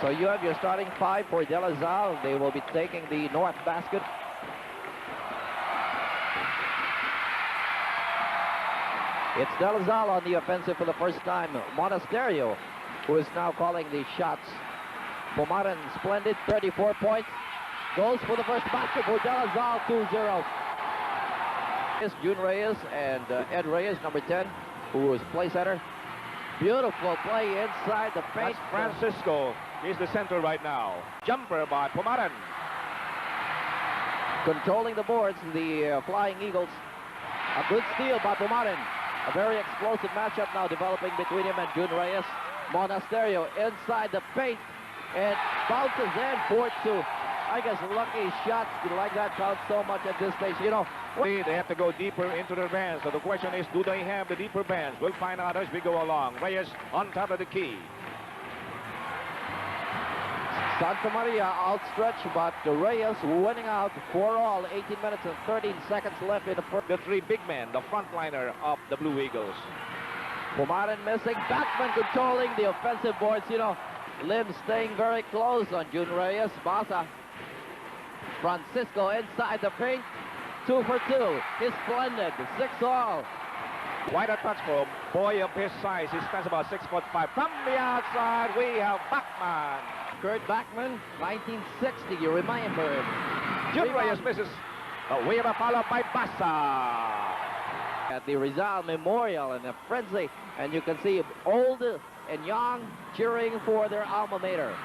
So you have your starting five for De La Salle. They will be taking the north basket. It's De La Salle on the offensive for the first time. Monasterio, who is now calling the shots. Pumaran, splendid, 34 points. Goes for the first basket for De La Salle, 2-0. It's June Reyes and Ed Reyes, number 10, who is play center. Beautiful play inside the paint. That's Francisco. He's the center right now. Jumper by Pumaran. Controlling the boards, the Flying Eagles. A good steal by Pumaran. A very explosive matchup now developing between him and June Reyes. Monasterio inside the paint and bounces in 4-2. I guess lucky shots like that count so much at this stage. You know, they have to go deeper into their bands. So the question is, do they have the deeper bands? We'll find out as we go along. Reyes on top of the key. Santa Maria outstretched, but Reyes winning out 4-all. 18 minutes and 13 seconds left in the first. The three big men, the frontliner of the Blue Eagles. Pumaran missing. Backman controlling the offensive boards. You know, Lim staying very close on June Reyes. Basa. Francisco inside the paint. 2 for 2. He's splendid. 6-all. Quite a touch for a boy of his size. He stands about 6'5". From the outside, we have Bachman. Kurt Bachman, 1960. You remember him. June Reyes misses. We have a follow-up by Basa. At the Rizal Memorial in a frenzy, and you can see old and young cheering for their alma mater.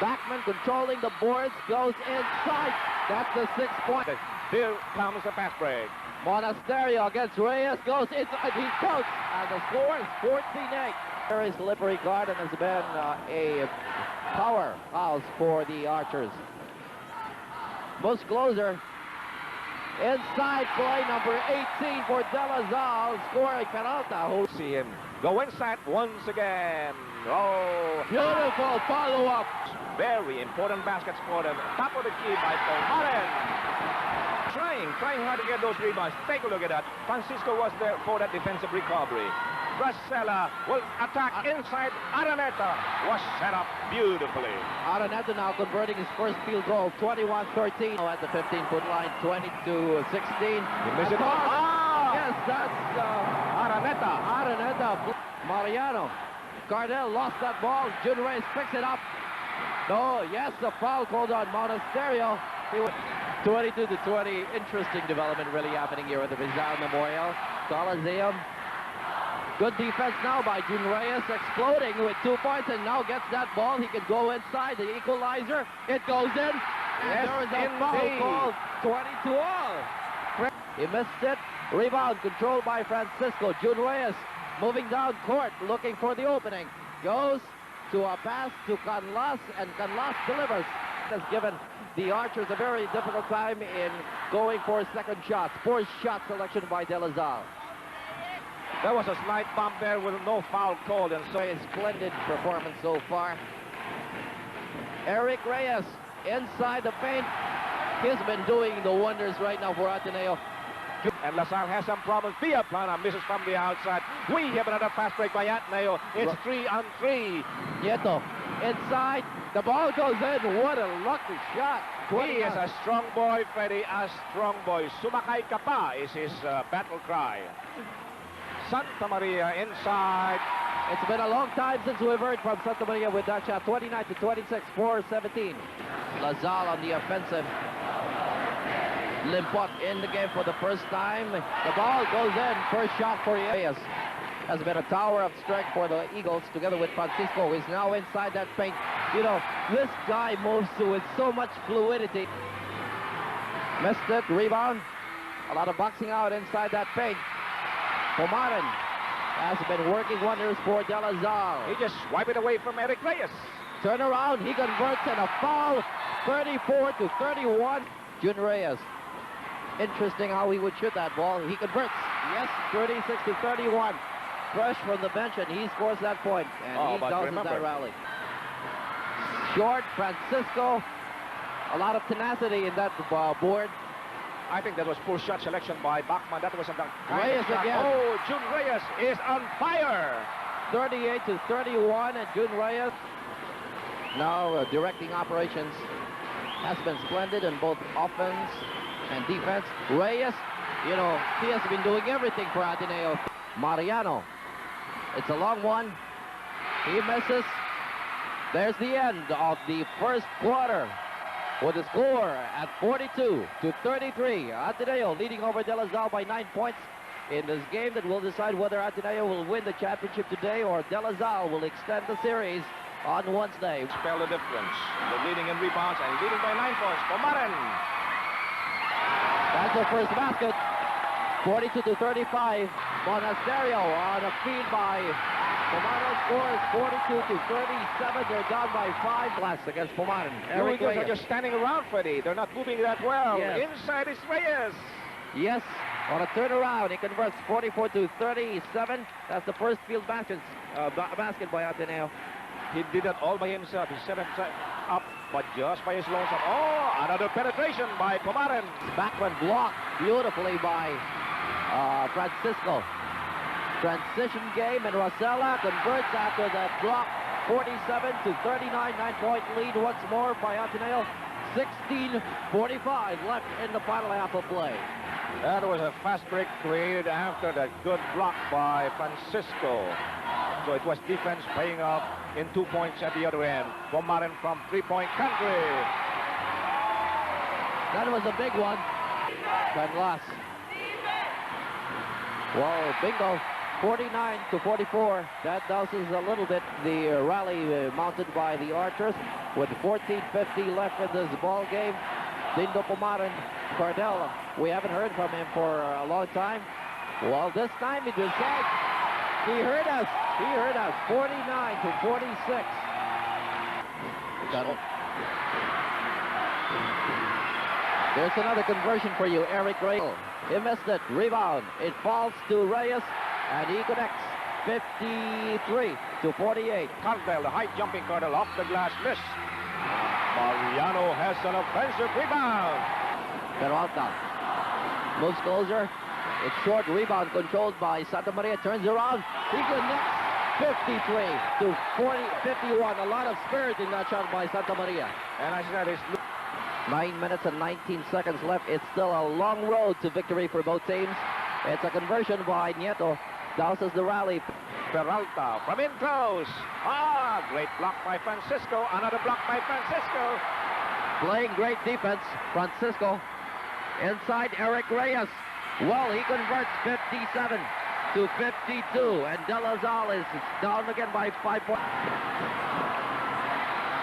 Bachman controlling the boards, goes inside. That's the 6-point. Here comes the fast break. Monasterio against Reyes, goes inside, he counts, and the score is 14-8. Very slippery guard, and has been a powerhouse for the Archers. Muscloser, inside play number 18 for De La Salle, scoring Peralta. Who see him go inside once again. Oh, beautiful follow-up. Very important baskets for them. Top of the key by Pumaran. Trying hard to get those rebounds. Take a look at that. Francisco was there for that defensive recovery. Bracella will attack inside. Araneta was set up beautifully. Araneta now converting his first field goal, 21-13. Now at the 15-foot line, 22-16. You miss it. Yes, that's Araneta. Mariano. Cardell lost that ball. June Reyes picks it up. No, yes, the foul called on Monasterio. He was 22-20. Interesting development really happening here at the Rizal Memorial Coliseum. Good defense now by June Reyes, exploding with 2 points, and now gets that ball. He can go inside the equalizer. It goes in, and there is a foul called 22-all. He missed it. Rebound controlled by Francisco. June Reyes moving down court, looking for the opening. Goes to a pass to Canlas, and Canlas delivers. Has given the Archers a very difficult time in going for second shots. 4 shot selection by De La Salle. There was a slight bump there with no foul called, and so a splendid performance so far. Eric Reyes inside the paint. He's been doing the wonders right now for Ateneo. And La Salle has some problems. Villaplana misses from the outside. We have another fast break by Ateneo. It's 3-on-3. Nieto inside. The ball goes in. What a lucky shot. He is a strong boy, Freddy. A strong boy. Sumakay ka pa is his battle cry. Santa Maria inside. It's been a long time since we've heard from Santa Maria with that shot. 29-26, 4-17. La Salle on the offensive. Limpot in the game for the first time. The ball goes in. First shot for Reyes. Has been a tower of strength for the Eagles together with Francisco, who is now inside that paint. You know, this guy moves with so much fluidity. Missed it. Rebound. A lot of boxing out inside that paint. Pumaran has been working wonders for De La Salle. He just wiped it away from Eric Reyes. Turn around. He converts and a foul. 34-31. June Reyes. Interesting how he would shoot that ball. He converts. Yes, 36-31. Fresh from the bench, and he scores that point. And he douses that rally. Short, Francisco. A lot of tenacity in that board. I think that was poor shot selection by Bachman. That was a Reyes again. Oh, June Reyes is on fire. 38-31, and June Reyes. now directing operations has been splendid in both offense and defense. Reyes, you know, he has been doing everything for Ateneo. Mariano, it's a long one. He misses. There's the end of the first quarter with a score at 42-33. Ateneo leading over De La Salle by 9 points in this game that will decide whether Ateneo will win the championship today or De La Salle will extend the series on Wednesday. Spell the difference. They're leading in rebounds and leading by 9 points. Pumaran. That's the first basket. 42-35. Monasterio on a feed by Pumaran scores 42-37. They're down by 5 less against Pumaran. The Eagles are just standing around, Freddie. They're not moving that well. Yes. Inside is Reyes. Yes, on a turnaround, he converts 44-37. That's the first field basket by Ateneo. He did that all by himself. He set himself up, but just by his lonesome. Oh, another penetration by Pumaran. Backman blocked beautifully by Francisco. Transition game, and Rosella converts after that block. 47-39, 9-point lead once more by Ateneo. 16:45 left in the final half of play. That was a fast break created after that good block by Francisco. So it was defense paying off in 2 points at the other end. Pumaran from three-point country. That was a big one. Canlas. Well, bingo. 49-44. That douses a little bit the rally mounted by the Archers with 14:50 left in this ball game. Dindo Pumaran, Cardell, we haven't heard from him for a long time. Well, this time he just said, he heard us. He heard us. 49-46. There's another conversion for you, Eric Rayl. He missed it. Rebound. It falls to Reyes, and he connects. 53-48. Cardell, the high jumping Cardell off the glass, miss. Mariano has an offensive rebound. Peralta moves closer. It's short rebound controlled by Santa Maria. Turns around. He connects. 53-51. A lot of spirit in that shot by Santa Maria. And I said it's 9 minutes and 19 seconds left. It's still a long road to victory for both teams. It's a conversion by Nieto. Douses the rally. Peralta from in close. Ah, great block by Francisco. Another block by Francisco. Playing great defense, Francisco. Inside Eric Reyes. Well, he converts 57-52, and De La Salle is down again by 5 points.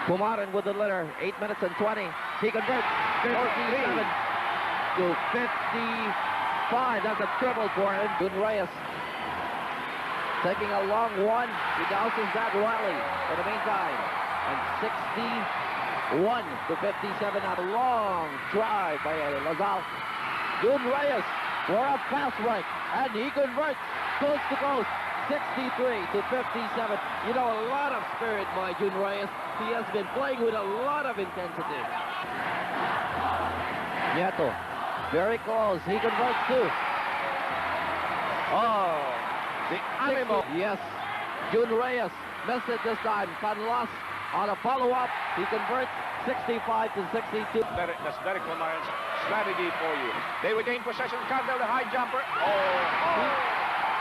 Pumaran with the litter, 8 minutes and 20. He converts 57-55. That's a triple for him. Good Reyes. Taking a long one. He douses that rally for the meantime. And 61-57. A long drive by La Salle. Good Reyes for a fast break. And he converts coast to coast. 63-57. You know, a lot of spirit by Jun Reyes. He has been playing with a lot of intensity. Nieto, very close. He converts too. Oh, the animal. Yes, Jun Reyes missed it this time. Canlas on a follow-up. He converts 65-62. That's Derek Pumaran's strategy for you. They regain possession. Cardell, the high jumper.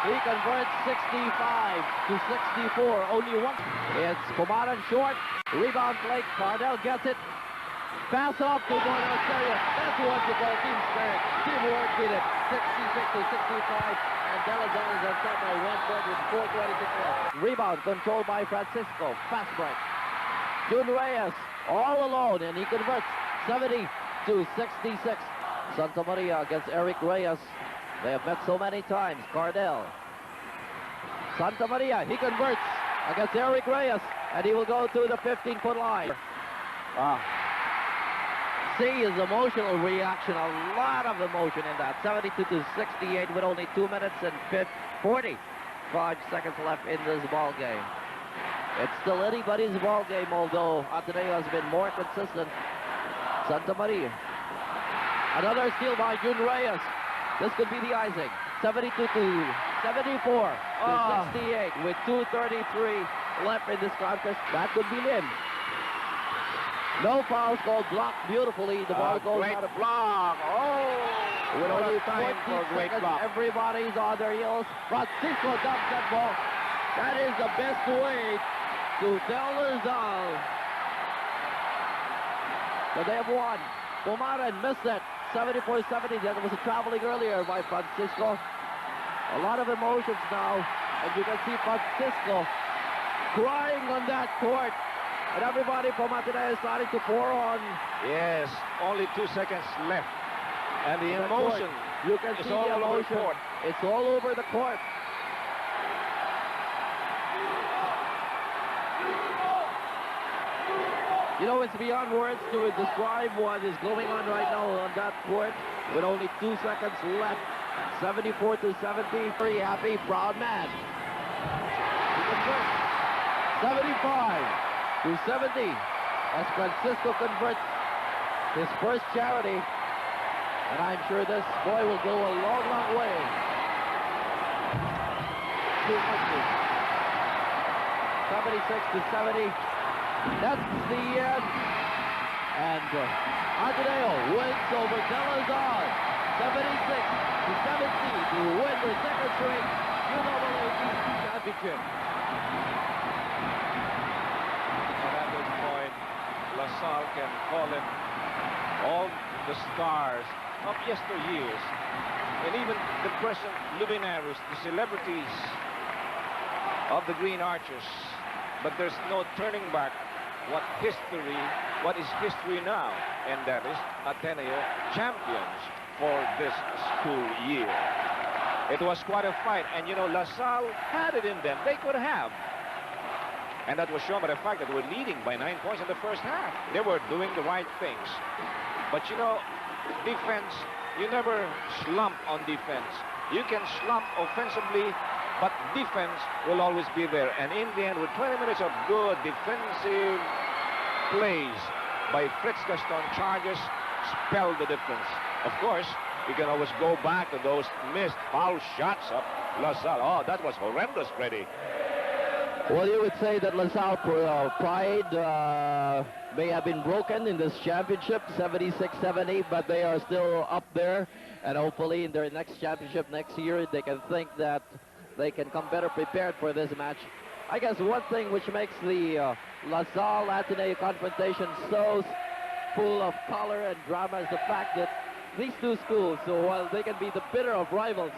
He converts 65-64. Only one. It's Pumaran short. Rebound play. Cardell gets it. Pass off to Monasterio. That's what you call team spirit. Teamwork did it. 66-65. And De La Salle is on top by 1 point with 4:26 left. Rebound controlled by Francisco. Fast break. Jun Reyes all alone, and he converts 70-66. Santa Maria against Eric Reyes. They have met so many times. Cardell. Santa Maria, he converts against Eric Reyes, and he will go to the 15-foot line. See his emotional reaction, a lot of emotion in that. 72-68 with only 2 minutes and 45 seconds left in this ball game. It's still anybody's ball game, although Ateneo has been more consistent. Santa Maria. Another steal by Jun Reyes. This could be the icing. 72-74-68 with 2:33 left in this contest. That could be him. No fouls called, blocked beautifully. The ball goes great out of block. Oh, with what only a time 40 for a great seconds. block. Everybody's on their heels. Francisco dumps that ball. That is the best way to tell Rizal that they have won. Pumaran missed it. 74-70. That was a traveling earlier by Francisco. A lot of emotions now. And you can see Francisco crying on that court. And everybody from Ateneo is starting to pour on. Yes, only 2 seconds left. And the emotion You can is see all the over the emotion. court. It's all over the court. You know, it's beyond words to describe what is going on right now on that court with only 2 seconds left. 74-70. Very happy, proud man. 75-70 as Francisco converts his first charity. And I'm sure this boy will go a long, long way. 76-70. That's the end. And Ateneo wins over Delazar 76-70 to win their second straight UAAP championship. And at this point, LaSalle can call in all the stars of yesteryears, and even the present luminaries, the celebrities of the Green Archers. But there's no turning back what is history now, and that is Ateneo champions for this school year. It was quite a fight, and you know, LaSalle had it in them. They could have. And that was shown by the fact that they were leading by 9 points in the first half. They were doing the right things. But you know, defense, you never slump on defense. You can slump offensively, but defense will always be there. And in the end, with 20 minutes of good defensive plays by Fritz Gaston, charges spelled the difference. Of course, you can always go back to those missed foul shots of LaSalle. Oh, that was horrendous, Freddie. Well, you would say that LaSalle pride may have been broken in this championship, 76-70, but they are still up there. And hopefully in their next championship next year, they can think that they can come better prepared for this match. I guess one thing which makes the LaSalle Ateneo confrontation so full of color and drama is the fact that these two schools, so while they can be the bitter of rivals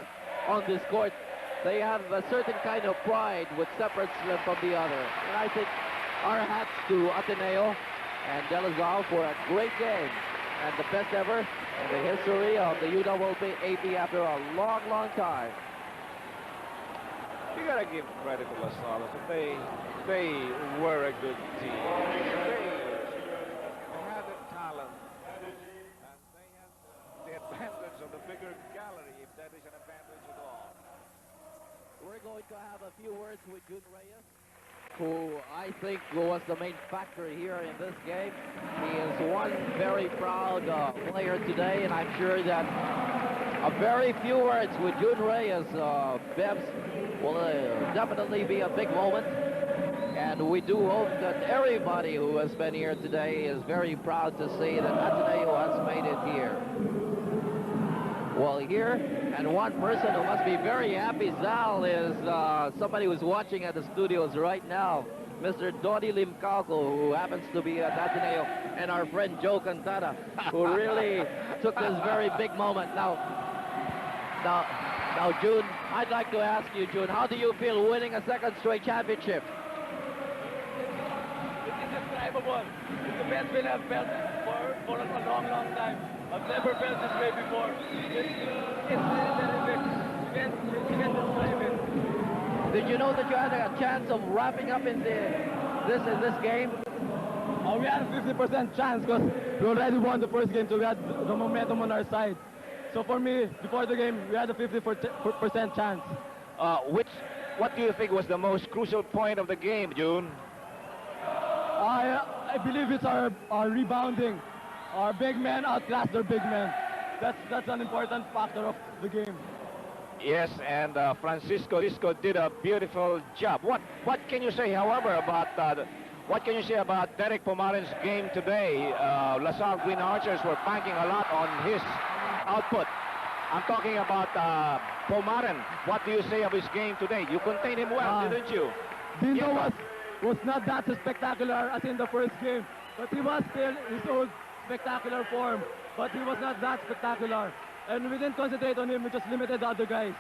on this court, they have a certain kind of pride which separates them from the other. And I think our hats to Ateneo and Delazar for a great game and the best ever in the history of the UAAP after a long, long time. You gotta give credit to LaSalle. They were a good team. They had the talent, and they had the advantage of the bigger gallery, if that is an advantage at all. We're going to have a few words with Jun Reyes, who I think was the main factor here in this game. He is one very proud player today, and I'm sure that a very few words with Jun Reyes, Bebs, will definitely be a big moment. And we do hope that everybody who has been here today is very proud to see that Ateneo has made it here. Well, here, and one person who must be very happy, Salle, is somebody who's watching at the studios right now, Mr. Dodi Limcalco, who happens to be at Ateneo, and our friend Joe Cantata, who really took this very big moment. Now, June, I'd like to ask you, June, how do you feel winning a second straight championship? It is indescribable. It's the best win I've felt for a long, long time. I've never felt this way before. It's very big. You can't describe it. Did you know that you had a chance of wrapping up in this game? We had a 50% chance because we already won the first game, so we had the momentum on our side. So for me, before the game, we had a 50% chance. What do you think was the most crucial point of the game, June? I believe it's our rebounding. Our big men outclassed their big men. That's an important factor of the game. Yes, and Francisco did a beautiful job. What can you say, however, about What can you say about Derek Pomaren's game today? LaSalle Green Archers were banking a lot on his output. I'm talking about Pomaren. What do you say of his game today? You contained him well, didn't you? Dino was not that spectacular as in the first game, but he was still in his own spectacular form, but he was not that spectacular. And we didn't concentrate on him, we just limited the other guys.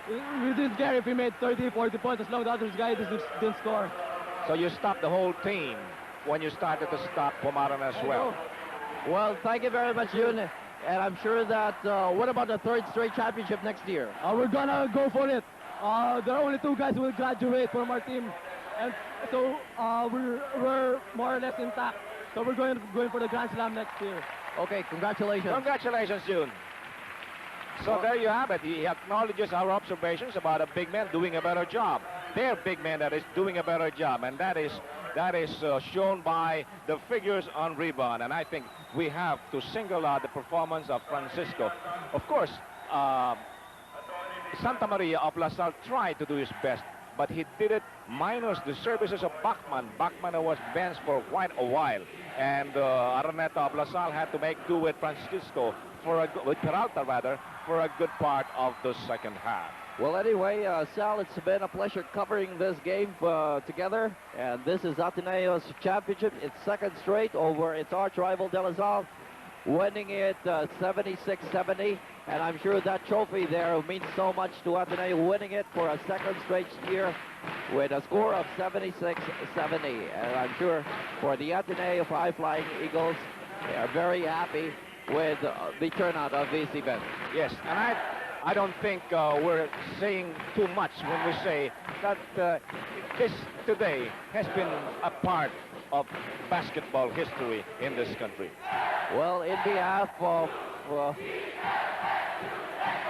We didn't care if he made 30, 40 points as long as the other guys didn't score. So you stopped the whole team when you started to stop Pomaren as well. Well, thank you very much, Jun. And I'm sure that, what about the third straight championship next year? We're gonna go for it. There are only 2 guys who will graduate from our team. And so we're more or less intact. So we're going for the Grand Slam next year. Okay, congratulations. Congratulations, June. So there you have it. He acknowledges our observations about a big man doing a better job. Their big man that is doing a better job, and that is shown by the figures on rebound. And I think we have to single out the performance of Francisco. Of course, Santa Maria of LaSalle tried to do his best, but he did it minus the services of Bachman. Bachman was benched for quite a while, and Araneta of LaSalle had to make do with Francisco with Peralta rather, for a good part of the second half. Well, anyway, Sal, it's been a pleasure covering this game together, and this is Ateneo's championship. It's second straight over its arch rival De La Salle, winning it 76-70, and I'm sure that trophy there means so much to Ateneo, winning it for a second straight year with a score of 76-70, and I'm sure for the Ateneo High-Flying Eagles, they are very happy with the turnout of this event. Yes, and I don't think we're saying too much when we say that this today has been a part of basketball history in this country. Well, in behalf of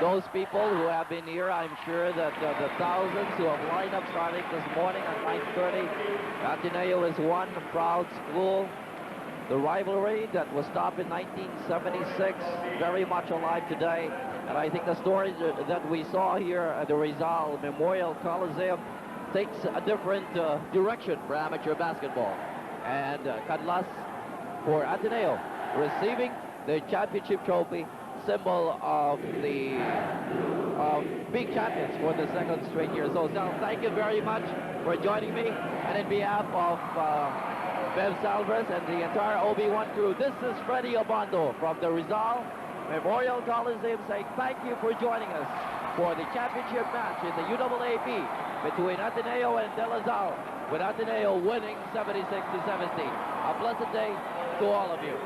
those people who have been here, I'm sure that the thousands who have lined up starting this morning at 9:30, Ateneo is one proud school. The rivalry that was stopped in 1976, very much alive today. And I think the story that we saw here at the Rizal Memorial Coliseum takes a different direction for amateur basketball. And Kadlas for Ateneo, receiving the championship trophy, symbol of the big champions for the second straight year. So, Sal, thank you very much for joining me. And in behalf of Bev Salvers and the entire OB1 crew, this is Freddie Obando from the Rizal Memorial Coliseum saying thank you for joining us for the championship match in the UAAP between Ateneo and De La Salle, with Ateneo winning 76-70. A blessed day to all of you.